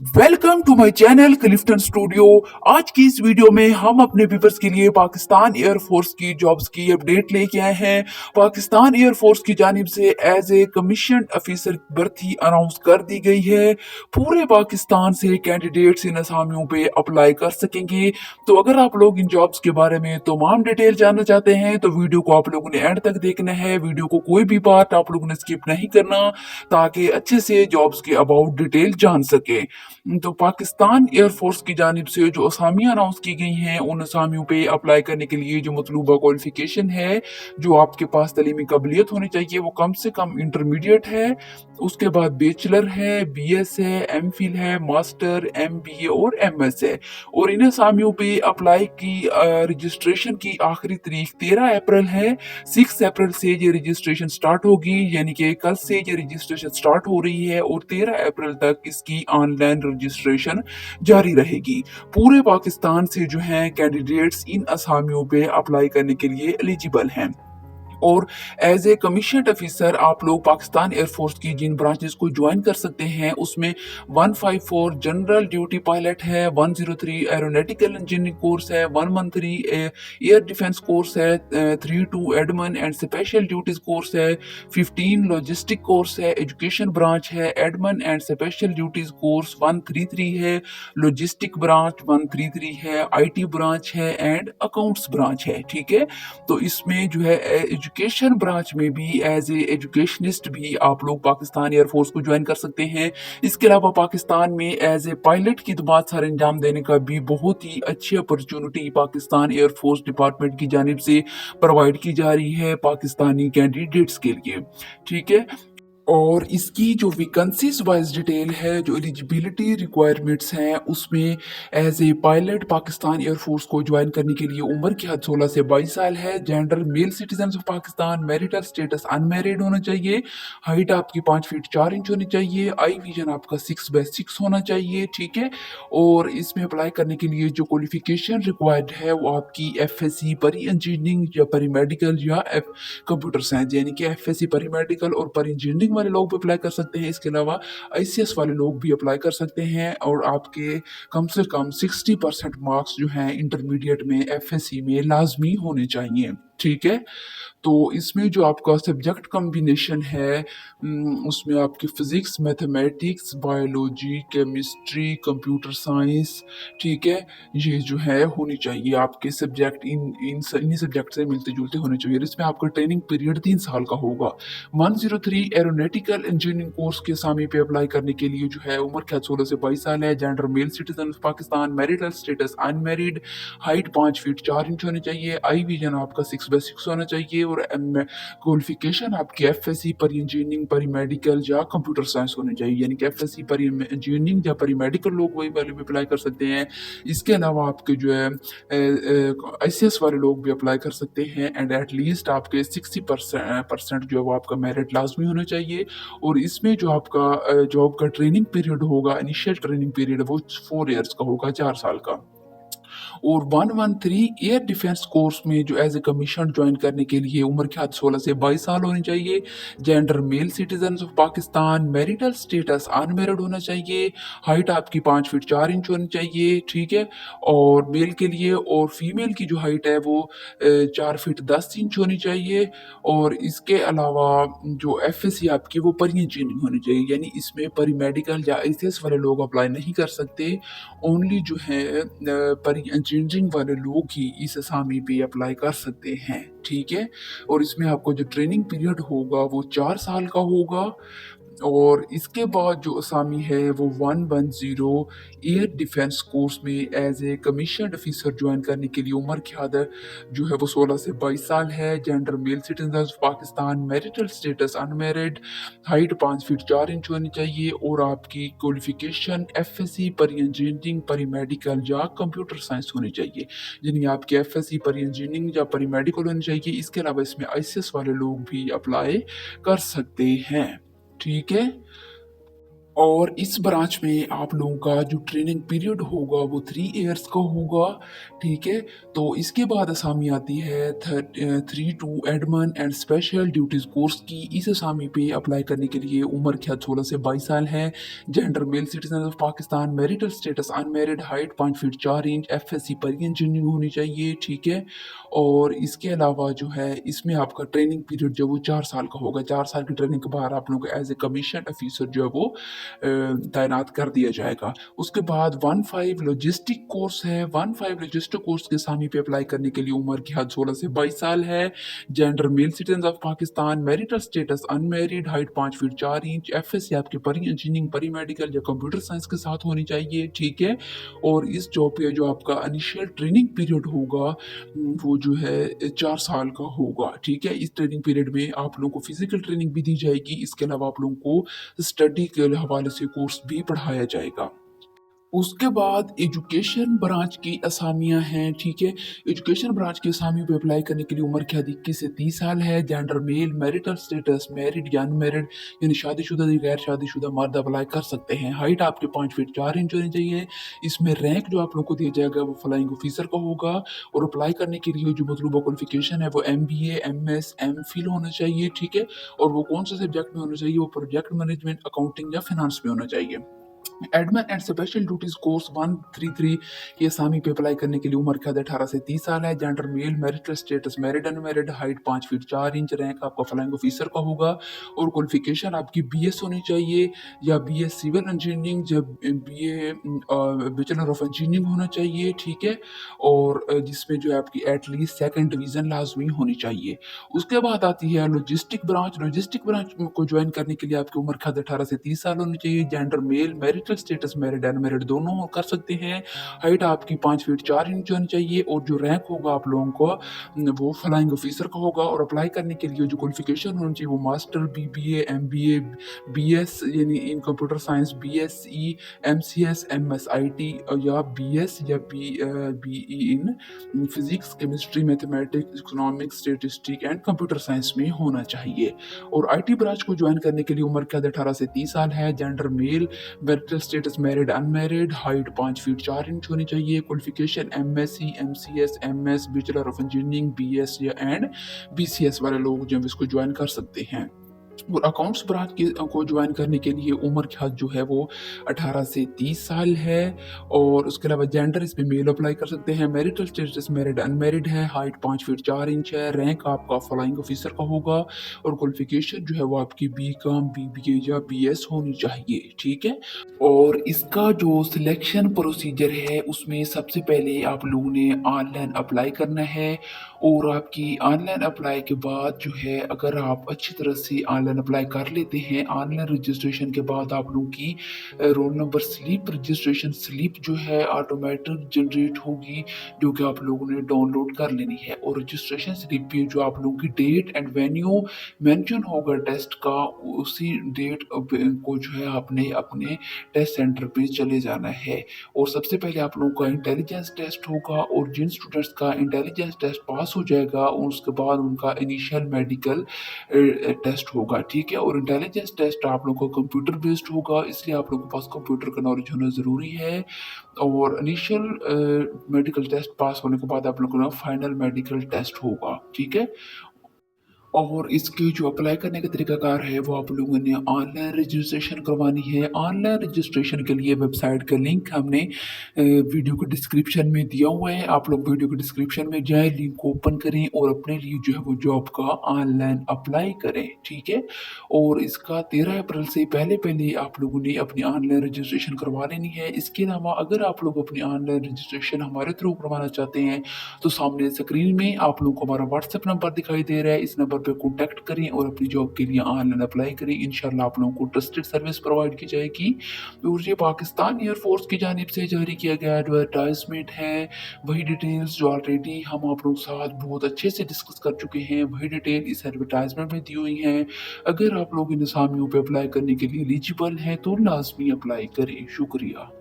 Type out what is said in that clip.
Welcome to my channel Clifton studio. आज की इस वीडियो में हम अपने व्यूअर्स के लिए पाकिस्तान एयरफोर्स की जॉब्स की अपडेट लेके आए हैं। पाकिस्तान एयरफोर्स की जानिब से एज ए कमीशन ऑफिसर भर्ती अनाउंस कर दी गई है। पूरे पाकिस्तान से कैंडिडेट्स इन असामियों पे अप्लाई कर सकेंगे। तो अगर आप लोग इन जॉब्स के बारे में तमाम डिटेल जानना चाहते हैं तो वीडियो को आप लोगों ने एंड तक देखना है। वीडियो को कोई भी पार्ट आप लोगों ने स्किप नहीं करना, ताकि अच्छे से जॉब्स के अबाउट डिटेल जान सके। तो पाकिस्तान एयरफोर्स की जानिब से जो असामियाँ अनाउंस की गई हैं, उन असामियों पे अप्लाई करने के लिए जो मतलूबा क्वालिफिकेशन है, जो आपके पास तलीमी काबिलियत होनी चाहिए, वो कम से कम इंटरमीडिएट है। उसके बाद बैचलर है, बीएस है, एमफिल है, मास्टर, एमबीए और एमएस है। और इन असामियों पे अप्लाई की रजिस्ट्रेशन की आखिरी तारीख 13 अप्रैल है। 6 अप्रैल से ये रजिस्ट्रेशन स्टार्ट होगी, यानी कि कल से ये रजिस्ट्रेशन स्टार्ट हो रही है और 13 अप्रैल तक इसकी ऑनलाइन रजिस्ट्रेशन जारी रहेगी। पूरे पाकिस्तान से जो हैं कैंडिडेट्स इन असामियों पे अप्लाई करने के लिए एलिजिबल हैं। और एज ए कमीशन ऑफिसर आप लोग पाकिस्तान एयरफोर्स की जिन ब्रांचेस को ज्वाइन कर सकते हैं, उसमें 154 जनरल ड्यूटी पायलट है, 103 एरोनॉटिकल इंजीनियरिंग कोर्स है, 113 एयर डिफेंस कोर्स है, 32 Edmund and special duties course है, 15 लॉजिस्टिक कोर्स है, एजुकेशन ब्रांच है, Edmund and special duties course 133 है, लॉजिस्टिक ब्रांच 133 है, आईटी ब्रांच है एंड अकाउंट्स ब्रांच है। ठीक है, तो इसमें जो है एजुकेशन ब्रांच में भी एज ए एजुकेशनिस्ट भी आप लोग पाकिस्तान एयरफोर्स को ज्वाइन कर सकते हैं। इसके अलावा पाकिस्तान में एज ए पायलट की खिदमत सर अंजाम देने का भी बहुत ही अच्छी अपॉर्चुनिटी पाकिस्तान एयरफोर्स डिपार्टमेंट की जानिब से प्रोवाइड की जा रही है पाकिस्तानी कैंडिडेट्स के लिए। ठीक है, और इसकी जो वैकेंसीज वाइज डिटेल है, जो एलिजिबिलिटी रिक्वायरमेंट्स हैं, उसमें as a pilot Pakistan air force को ज्वाइन करने के लिए उम्र की हद 16 से 22 साल है। Gender male citizen of Pakistan, marital status unmarried होना चाहिए, हाइट आपकी 5 फीट 4 इंच होनी चाहिए, आई विजन आपका 6/6 होना चाहिए। ठीक है, और इसमें अप्लाई करने के लिए जो क्वालिफिकेशन रिक्वायर्ड है वो आपकी एफएससी परी इंजीनियरिंग या परी मेडिकल या कंप्यूटर साइंस, यानी कि एफएससी परी मेडिकल और परी इंजीनियरिंग वाले लोग भी अप्लाई कर सकते हैं। इसके अलावा आईसीएस वाले लोग भी अप्लाई कर सकते हैं। और आपके कम से कम 60% मार्क्स जो हैं इंटरमीडिएट में एफएससी में लाजमी होने चाहिए। ठीक है, तो इसमें जो आपका सब्जेक्ट कॉम्बिनेशन है, उसमें आपकी physics, mathematics, biology, chemistry, computer science, ठीक है, ये जो है होनी चाहिए आपके सब्जेक्ट। इन्हीं सब्जेक्ट से मिलते जुलते होने चाहिए। इसमें आपका ट्रेनिंग पीरियड 3 साल का होगा। 103 एरोनॉटिकल इंजीनियरिंग कोर्स के सामी पे अप्लाई करने के लिए जो है उम्र कैद 16 से 22 साल है। Gender male citizen of Pakistan, marital status unmarried, height 5 feet 4 inch होनी चाहिए, आई विजन आपका 6/6 होना चाहिए, और क्वालिफिकेशन आपकी एफएससी पर इंजीनियरिंग, परी मेडिकल या कंप्यूटर साइंस होनी चाहिए, यानी कि एफएससी पर इंजीनियरिंग या परी मेडिकल लोग वही वाले भी अप्लाई कर सकते हैं। इसके अलावा आपके जो है आईसीएस वाले लोग भी अप्लाई कर सकते हैं। एंड एटलीस्ट आपके 60% जो है वो आपका मेरिट लाजमी होना चाहिए। और इसमें जो आपका जॉब का ट्रेनिंग पीरियड होगा, इनिशियल ट्रेनिंग पीरियड, वो 4 ईयर्स का होगा, 4 साल का। और 113 एयर डिफेंस कोर्स में जो एज ए कमीशन ज्वाइन करने के लिए उम्र की हद 16 से 22 साल होनी चाहिए। Gender male citizen of Pakistan, marital status unmarried होना चाहिए, हाइट आपकी 5 फीट 4 इंच होनी चाहिए। ठीक है, और मेल के लिए, और फीमेल की जो हाइट है वो 4 फीट 10 इंच होनी चाहिए। और इसके अलावा जो एफएससी आपकी वो परी इंजीनियरिंग होनी चाहिए, यानी इसमें परी मेडिकल या आईसीएस वाले लोग अप्लाई नहीं कर सकते। ओनली जो है परी इंजीनियरिंग वाले लोग ही इस असामी पे अप्लाई कर सकते हैं। ठीक है, और इसमें आपको जो ट्रेनिंग पीरियड होगा वो 4 साल का होगा। और इसके बाद जो असामी है वो 110 एयर डिफेंस कोर्स में as a commission officer join करने के लिए उम्र की हद जो है वो 16 से 22 साल है। Gender male citizen of Pakistan, marital status unmarried, height 5 feet 4 inch होनी चाहिए, और आपकी क्वालिफिकेशन एफएससी परी इंजीनियरिंग, परी मेडिकल या कंप्यूटर साइंस होनी चाहिए, यानी आपकी एफएससी परी इंजीनियरिंग या परी मेडिकल होनी चाहिए। इसके अलावा इसमें आईसीएस वाले लोग भी अप्लाई कर सकते हैं। ठीक है, और इस ब्रांच में आप लोगों का जो ट्रेनिंग पीरियड होगा वो 3 ईयर्स का होगा, ठीक है। तो इसके बाद असामी आती है 3 two admin and special duties course की। इस असामी पे अप्लाई करने के लिए उम्र क्या 16 से 22 साल है। Gender male citizen of Pakistan, marital status unmarried, height 5 feet 4 inch, FSC पर इंजीनियरिंग होनी चाहिए, ठीक है। और इसके अलावा जो है इसमें आपका ट्रेनिंग पीरियड जो वो 4 साल का होगा। 4 साल की ट्रेनिंग के बाद आप लोगों को एज ए कमीशन ऑफिसर जो है वो तैनात कर दिया जाएगा। उसके बाद 15 लॉजिस्टिक कोर्स है। 15 लॉजिस्टिक कोर्स के सामी पे अप्लाई करने के लिए उम्र की हद 16 से 22 साल है। Gender male citizen of Pakistan, marital status unmarried, height 5 feet 4 inch, FSC आपके परी इंजीनियरिंग, परी मेडिकल या कंप्यूटर साइंस के साथ होनी चाहिए, ठीक है। और इस जॉब पे जो आपका इनिशियल ट्रेनिंग पीरियड होगा वो जो है 4 साल का होगा, ठीक है। इस ट्रेनिंग पीरियड में आप लोगों को फिजिकल ट्रेनिंग भी दी जाएगी। इसके अलावा आप लोगों को स्टडी के हवाले से कोर्स भी पढ़ाया जाएगा। उसके बाद एजुकेशन ब्रांच की असामियां हैं, ठीक है। एजुकेशन ब्रांच की असामी पे अप्लाई करने के लिए उम्र क्या 21 से 30 साल है। Gender male, marital status married या अनमेरिड, यानी शादीशुदा या गैर शादीशुदा मर्द अप्लाई कर सकते हैं। हाइट आपके 5 फीट 4 इंच होनी चाहिए। इसमें रैंक जो आप लोगों को दिया जाएगा वो फ्लाइंग ऑफिसर का होगा। और अप्लाई करने के लिए जो मतलूबा क्वालिफिकेशन है वो MBA, MS, MPhil होना चाहिए, ठीक है। और वो कौन से सब्जेक्ट में होना चाहिए, वो प्रोजेक्ट मैनेजमेंट, अकाउंटिंग या फिनांस में होना चाहिए। Admin and special duties course 133 की असामी पे अप्लाई करने के लिए उम्र कैद 18 से 30 साल है। Gender male, marital status married unmarried, height 5 feet 4 inch, rank आपका फ्लाइंग ऑफिसर का होगा। और क्वालिफिकेशन आपकी BS होनी चाहिए या BS सिविल इंजीनियरिंग, जब BA बैचलर ऑफ इंजीनियरिंग होना चाहिए, ठीक है। और जिसमें जो है आपकी एटलीस्ट सेकंड डिवीजन लाजमी होनी चाहिए। उसके बाद आती है लॉजिस्टिक ब्रांच। लॉजिस्टिक ब्रांच को ज्वाइन करने के लिए आपकी उम्र कैद 18 से 30 साल होनी चाहिए। Gender male, marital status married unmarried दोनों कर सकते हैं। हाइट आपकी 5 फीट 4 इंच होनी चाहिए। और जो रैंक होगा आप लोगों को वो फ्लाइंग ऑफिसर का होगा। और अप्लाई करने के लिए जो क्वालिफिकेशन होनी चाहिए वो मास्टर, BBA, MBA, BS यानी इन computer science, BSc, MCS, MSIT या BS या BE in physics, chemistry, mathematics, economics, statistic and computer science में होना चाहिए। और IT ब्रांच को ज्वाइन करने के लिए उम्र कैद 18 से 30 साल है। Gender male, marital status married unmarried, height 5 feet 4 inch होनी चाहिए। Qualification MSc, MCS, MS, bachelor of engineering, BS या एंड BCS वाले लोग जो इसको ज्वाइन कर सकते हैं। और अकाउंट्स ब्रांच को ज्वाइन करने के लिए उम्र की हद जो है वो 18 से 30 साल है। और उसके अलावा जेंडर इसमें मेल अप्लाई कर सकते हैं। मैरिटल स्टेटस मैरिड अनमैरिड है। हाइट 5 फीट 4 इंच है। रैंक आपका फ्लाइंग ऑफिसर का होगा। और क्वालिफिकेशन जो है वो आपकी BCom, BBA या BS होनी चाहिए, ठीक है। और इसका जो सिलेक्शन प्रोसीजर है उसमें सबसे पहले आप लोगों ने ऑनलाइन अप्लाई करना है। और आपकी ऑनलाइन अप्लाई के बाद जो है अगर आप अच्छी तरह से ऑनलाइन अप्लाई कर लेते हैं, ऑनलाइन रजिस्ट्रेशन के बाद आप लोगों की roll number slip, registration slip जो है ऑटोमेटिक जनरेट होगी, जो कि आप लोगों ने डाउनलोड कर लेनी है। और रजिस्ट्रेशन स्लिप पे जो आप लोगों की डेट एंड वेन्यू मेंशन होगा टेस्ट का, उसी डेट को जो है आपने अपने टेस्ट सेंटर पे चले जाना है। और सबसे पहले आप लोगों का इंटेलिजेंस टेस्ट होगा। और जिन स्टूडेंट्स का इंटेलिजेंस टेस्ट पास हो जाएगा उसके बाद उनका इनिशियल मेडिकल टेस्ट होगा, ठीक है। और इंटेलिजेंस टेस्ट आप लोगों को कंप्यूटर बेस्ड होगा, इसलिए आप लोगों के पास कंप्यूटर का नॉलेज होना ज़रूरी है। और इनिशियल मेडिकल टेस्ट पास होने के बाद आप लोगों का फाइनल मेडिकल टेस्ट होगा, ठीक है। और इसके जो अप्लाई करने का तरीकाकार है वो आप लोगों ने ऑनलाइन रजिस्ट्रेशन करवानी है। ऑनलाइन रजिस्ट्रेशन के लिए वेबसाइट का लिंक हमने वीडियो के डिस्क्रिप्शन में दिया हुआ है। आप लोग वीडियो के डिस्क्रिप्शन में जाएं, लिंक को ओपन करें और अपने लिए जो है वो जॉब का ऑनलाइन अप्लाई करें, ठीक है। और इसका 13 अप्रैल से पहले पहले आप लोगों ने अपनी ऑनलाइन रजिस्ट्रेशन करवा लेनी है। इसके अलावा अगर आप लोग अपनी ऑनलाइन रजिस्ट्रेशन हमारे थ्रू करवाना चाहते हैं तो सामने स्क्रीन में आप लोगों को हमारा व्हाट्सएप नंबर दिखाई दे रहा है। इस नंबर पे कॉन्टैक्ट करें और अपनी जॉब के लिए ऑनलाइन अप्लाई करें। इंशाल्लाह आप लोगों को ट्रस्टेड सर्विस प्रोवाइड की जाएगी। और ये पाकिस्तान एयरफोर्स की जानिब से जारी किया गया एडवर्टाइजमेंट है। वही डिटेल्स जो ऑलरेडी हम आप लोगों के साथ बहुत अच्छे से डिस्कस कर चुके हैं, वही डिटेल इस एडवर्टाइजमेंट में दी हुई हैं। अगर आप लोग इन असामियों पर अप्लाई करने के लिए एलिजिबल हैं तो लाजमी अप्लाई करें। शुक्रिया।